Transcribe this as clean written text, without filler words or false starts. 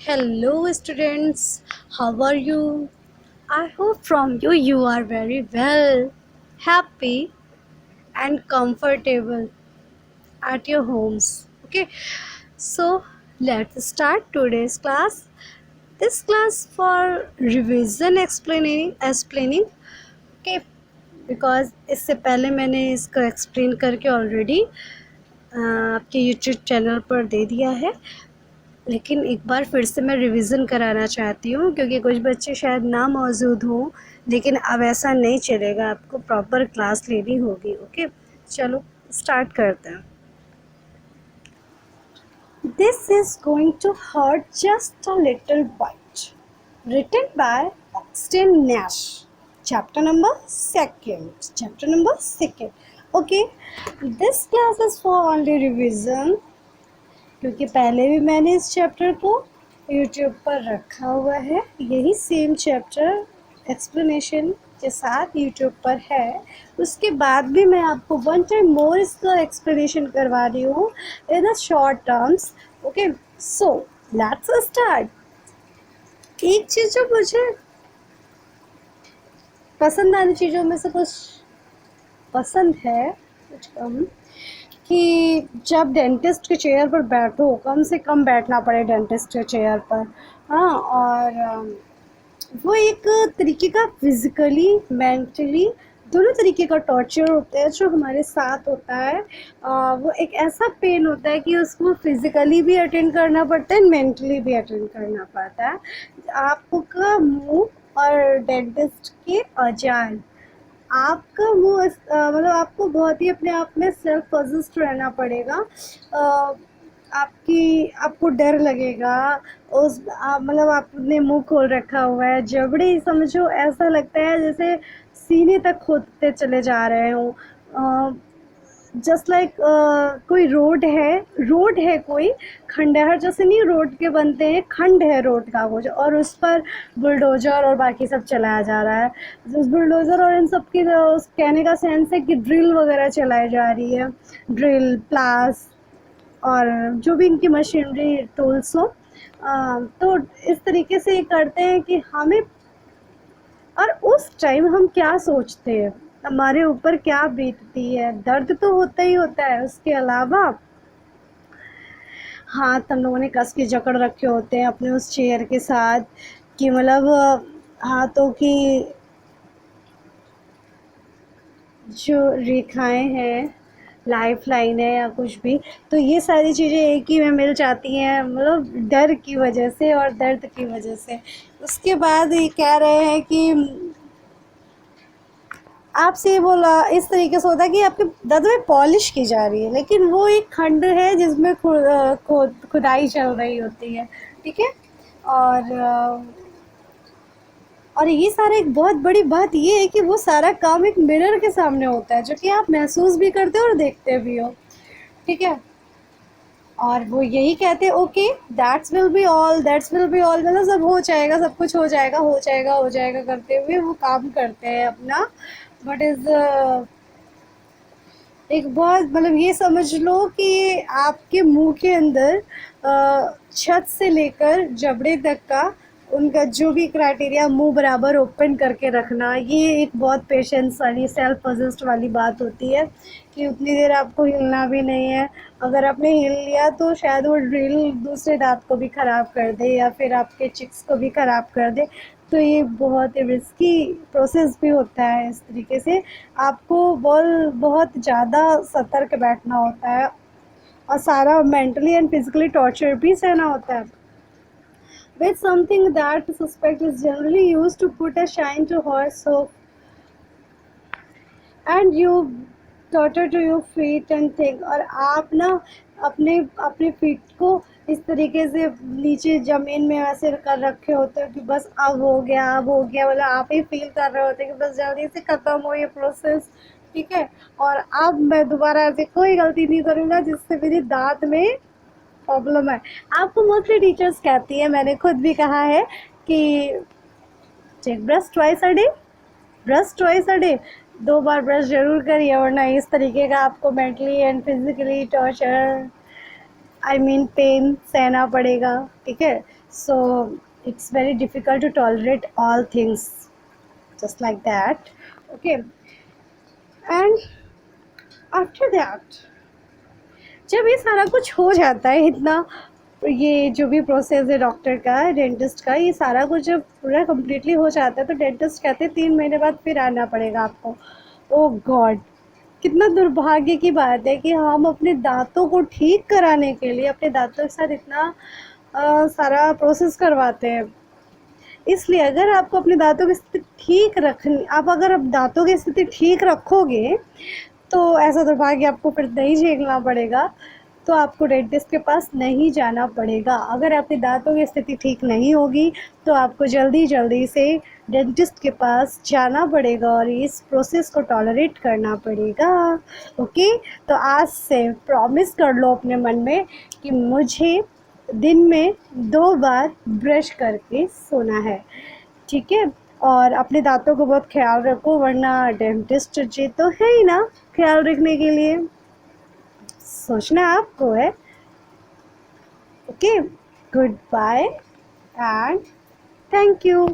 Hello, students. How are you? I hope from you are very well, happy, and comfortable at your homes. Okay, so let's start today's class. This class for revision explaining. Okay, because इससे पहले मैंने इसको explain करके already आपके YouTube channel पर दे दिया है, लेकिन एक बार फिर से मैं रिवीजन कराना चाहती हूँ क्योंकि कुछ बच्चे शायद ना मौजूद हों, लेकिन अब ऐसा नहीं चलेगा, आपको प्रॉपर क्लास लेनी होगी। ओके, चलो स्टार्ट करते हैं। This is going to hurt just a little bit, written by Austin Nash, chapter number second. Okay, this class is for only revision क्योंकि पहले भी मैंने इस चैप्टर को यूट्यूब पर रखा हुआ है, यही सेम चैप्टर एक्सप्लेनेशन के साथ यूट्यूब पर है। उसके बाद भी मैं आपको वन टाइम मोर इसका एक्सप्लेनेशन करवा रही हूँ in short terms. Okay, so let's start. एक चीज़ जो मुझे पसंद आने चीज़ों में से कुछ पसंद है, कुछ कम, कि जब डेंटिस्ट के चेयर पर बैठो, कम से कम बैठना पड़े डेंटिस्ट के चेयर पर। हाँ, और वो एक तरीके का फिज़िकली मेंटली दोनों तरीके का टॉर्चर होता है जो हमारे साथ होता है। वो एक ऐसा पेन होता है कि उसको फिज़िकली भी अटेंड करना पड़ता है, मेंटली भी अटेंड करना पड़ता है। आपका मुंह और डेंटिस्ट के औजार, आपका मुंह मतलब आपको बहुत ही अपने आप में सेल्फ पोजेस्ड रहना पड़ेगा। आपको डर लगेगा, मतलब आपने मुंह खोल रखा हुआ है, जबड़े समझो ऐसा लगता है जैसे सीने तक खोदते चले जा रहे हो। जस्ट लाइक कोई रोड है कोई खंडहर जैसे नहीं रोड के बनते हैं, खंड है रोड का कुछ, और उस पर बुलडोजर और बाकी सब चलाया जा रहा है। उस बुलडोजर और इन सब की उस कहने का सेंस है कि ड्रिल वगैरह चलाई जा रही है, ड्रिल प्लास और जो भी इनकी मशीनरी टूल्स हो। तो इस तरीके से ये करते हैं कि हमें, और उस टाइम हम क्या सोचते हैं, हमारे ऊपर क्या बीतती है। दर्द तो होता ही होता है, उसके अलावा हाथ हम लोगों ने कस के जकड़ रखे होते हैं अपने उस चेयर के साथ, कि मतलब हाथों की जो रेखाएं हैं, लाइफ लाइन है या कुछ भी, तो ये सारी चीज़ें एक ही में मिल जाती हैं, मतलब डर की वजह से और दर्द की वजह से। उसके बाद ये कह रहे हैं कि आपसे ये बोला इस तरीके से होता है कि आपके दांतों में पॉलिश की जा रही है, लेकिन वो एक खंड है जिसमें खुदाई चल रही होती है। ठीक है, और ये सारा एक बहुत बड़ी बात ये है कि वो सारा काम एक मिरर के सामने होता है जो कि आप महसूस भी करते हो और देखते भी हो। ठीक है, और वो यही कहते हैं okay that's will be all, मतलब सब हो जाएगा, सब कुछ हो जाएगा हो जाएगा करते हुए वो काम करते हैं अपना। बट इज एक बहुत, मतलब ये समझ लो कि आपके मुंह के अंदर छत से लेकर जबड़े तक का उनका जो भी क्राइटेरिया, मुंह बराबर ओपन करके रखना, ये एक बहुत पेशेंस वाली सेल्फ पोजेस्ड वाली बात होती है कि उतनी देर आपको हिलना भी नहीं है। अगर आपने हिल लिया तो शायद वो ड्रिल दूसरे दांत को भी ख़राब कर दे या फिर आपके चिक्स को भी ख़राब कर दे। तो ये बहुत ही रिस्की प्रोसेस भी होता है। इस तरीके से आपको बहुत ज़्यादा सतर्क बैठना होता है और सारा मेंटली एंड फिजिकली टॉर्चर भी सहना होता है। With something that suspect is generally used to put a shine to horse hoof and you totter to your feet and think, और आप ना अपने अपने फीट को इस तरीके से नीचे ज़मीन में ऐसे कर रखे होते हो कि बस अब हो गया मतलब आप ही फील कर रहे होते हैं कि बस जल्दी से ख़त्म हो ये प्रोसेस। ठीक है, और अब मैं दोबारा ऐसे कोई गलती नहीं करूँगा जिससे मेरी दांत में प्रॉब्लम है। आपको मोस्टली टीचर्स कहती है, मैंने खुद भी कहा है कि take brush twice a day, brush twice a day, 2 बार ब्रश जरूर करिए, वरना इस तरीके का आपको mentally and physically torture, I mean pain सहना पड़ेगा। ठीक है, So it's very difficult to tolerate all things just like that. Okay, and after that, जब ये सारा कुछ हो जाता है इतना, ये जो भी प्रोसेस है डॉक्टर का, डेंटिस्ट का, ये सारा कुछ जब पूरा कम्प्लीटली हो जाता है तो डेंटिस्ट कहते हैं 3 महीने बाद फिर आना पड़ेगा आपको। ओह गॉड, कितना दुर्भाग्य की बात है कि हम अपने दांतों को ठीक कराने के लिए अपने दांतों के साथ इतना सारा प्रोसेस करवाते हैं। इसलिए अगर आपको अपने दांतों की स्थिति ठीक रखनी, आप अगर अब दांतों की स्थिति ठीक रखोगे तो ऐसा दुर्भाग्य आपको फिर नहीं झेलना पड़ेगा, तो आपको डेंटिस्ट के पास नहीं जाना पड़ेगा। अगर आपके दांतों की स्थिति ठीक नहीं होगी तो आपको जल्दी जल्दी से डेंटिस्ट के पास जाना पड़ेगा और इस प्रोसेस को टॉलरेट करना पड़ेगा। ओके, तो आज से प्रॉमिस कर लो अपने मन में कि मुझे दिन में 2 बार ब्रश करके सोना है, ठीक है? और अपने दांतों को बहुत ख्याल रखो, वरना डेंटिस्ट जी तो है ही ना ख्याल रखने के लिए, सोचना आपको है। Okay, good bye and thank you.